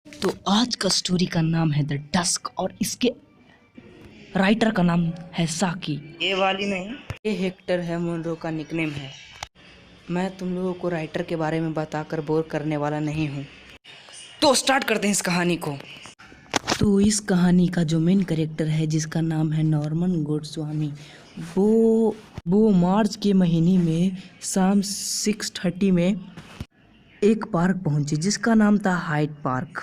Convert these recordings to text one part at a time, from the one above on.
तो आज का स्टोरी का नाम है द डस्क और इसके राइटर का नाम है साकी। ये वाली नहीं, ये हेक्टर है, मुनरो का निकनेम है। मैं तुम लोगों को राइटर के बारे में बताकर बोर करने वाला नहीं हूँ। तो स्टार्ट करते हैं इस कहानी को। तो इस कहानी का जो मेन कैरेक्टर है जिसका नाम है नॉर्मन गोस्वामी, वो मार्च के महीने में शाम 6:30 में एक पार्क पहुंचे जिसका नाम था हाइड पार्क।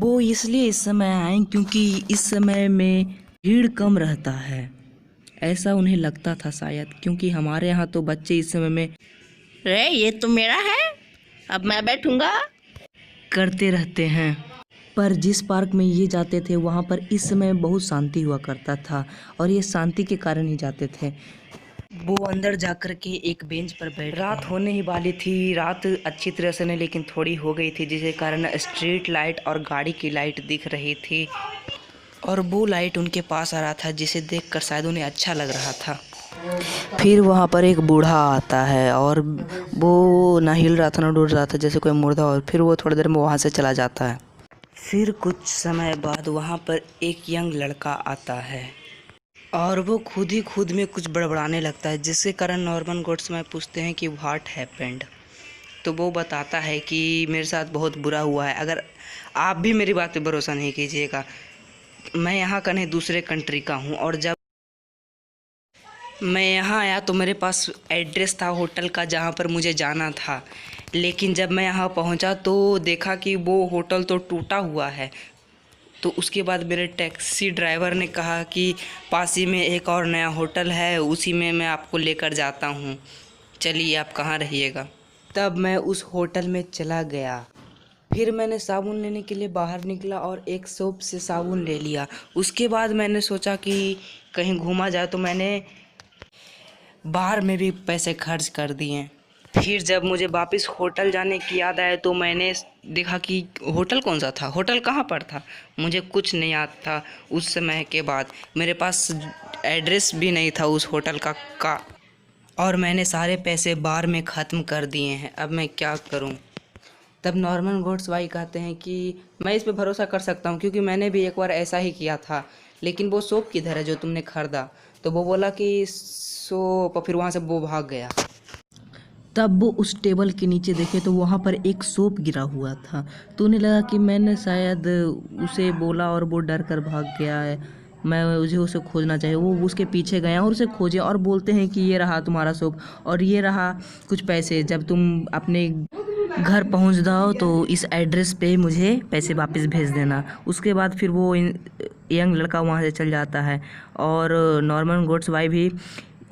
वो इसलिए इस समय आए क्योंकि इस समय में भीड़ कम रहता है, ऐसा उन्हें लगता था शायद, क्योंकि हमारे यहाँ तो बच्चे इस समय में रे ये तो मेरा है, अब मैं बैठूंगा करते रहते हैं। पर जिस पार्क में ये जाते थे वहाँ पर इस समय बहुत शांति हुआ करता था और ये शांति के कारण ही जाते थे। वो अंदर जाकर के एक बेंच पर बैठ, रात होने ही वाली थी। रात अच्छी तरह से नहीं लेकिन थोड़ी हो गई थी, जिसके कारण स्ट्रीट लाइट और गाड़ी की लाइट दिख रही थी और वो लाइट उनके पास आ रहा था जिसे देखकर शायद उन्हें अच्छा लग रहा था। फिर वहाँ पर एक बूढ़ा आता है और वो ना हिल रहा था ना डुल रहा था जैसे कोई मुर्दा, और फिर वो थोड़ी देर में वहाँ से चला जाता है। फिर कुछ समय बाद वहाँ पर एक यंग लड़का आता है और वो खुद ही खुद में कुछ बड़बड़ाने लगता है, जिसके कारण नॉर्मन गोड्समैन पूछते हैं कि व्हाट हैपेंड। तो वो बताता है कि मेरे साथ बहुत बुरा हुआ है, अगर आप भी मेरी बात पे भरोसा नहीं कीजिएगा। मैं यहाँ का नहीं, दूसरे कंट्री का हूँ, और जब मैं यहाँ आया तो मेरे पास एड्रेस था होटल का जहाँ पर मुझे जाना था, लेकिन जब मैं यहाँ पहुँचा तो देखा कि वो होटल तो टूटा हुआ है। तो उसके बाद मेरे टैक्सी ड्राइवर ने कहा कि पास ही में एक और नया होटल है, उसी में मैं आपको लेकर जाता हूँ, चलिए आप कहाँ रहिएगा। तब मैं उस होटल में चला गया। फिर मैंने साबुन लेने के लिए बाहर निकला और एक शॉप से साबुन ले लिया। उसके बाद मैंने सोचा कि कहीं घूमा जाए, तो मैंने बाहर में भी पैसे खर्च कर दिए। फिर जब मुझे वापस होटल जाने की याद आया तो मैंने देखा कि होटल कौन सा था, होटल कहाँ पर था, मुझे कुछ नहीं याद था। उस समय के बाद मेरे पास एड्रेस भी नहीं था उस होटल का और मैंने सारे पैसे बार में ख़त्म कर दिए हैं। अब मैं क्या करूं? तब नॉर्मन गोड्सवाई कहते हैं कि मैं इस पे भरोसा कर सकता हूं क्योंकि मैंने भी एक बार ऐसा ही किया था, लेकिन वो सोप किधर है जो तुमने खरीदा? तो वो बोला कि सोप, फिर वहाँ से वो भाग गया। तब वो उस टेबल के नीचे देखे तो वहाँ पर एक सोप गिरा हुआ था, तो उन्हें लगा कि मैंने शायद उसे बोला और वो डर कर भाग गया है, मैं मुझे उसे खोजना चाहिए। वो उसके पीछे गए और उसे खोजे और बोलते हैं कि ये रहा तुम्हारा सोप और ये रहा कुछ पैसे, जब तुम अपने घर पहुंच जाओ तो इस एड्रेस पे मुझे पैसे वापस भेज देना। उसके बाद फिर वो यंग लड़का वहाँ से चल जाता है और नॉर्मन गोड्सवाई भी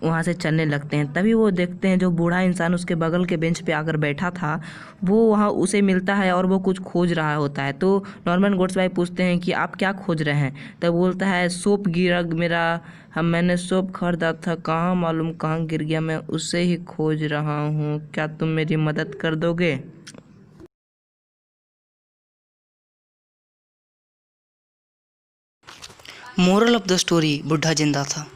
वहाँ से चलने लगते हैं। तभी वो देखते हैं जो बूढ़ा इंसान उसके बगल के बेंच पे आकर बैठा था वो वहाँ उसे मिलता है और वो कुछ खोज रहा होता है। तो नॉर्मन गोड्सवाई पूछते हैं कि आप क्या खोज रहे हैं? तब बोलता है सोप गिरा मेरा, मैंने सोप खरीदा था, कहाँ मालूम कहाँ गिर गया, मैं उसे ही खोज रहा हूँ, क्या तुम मेरी मदद कर दोगे? मोरल ऑफ द स्टोरी, बुढ़ा जिंदा था।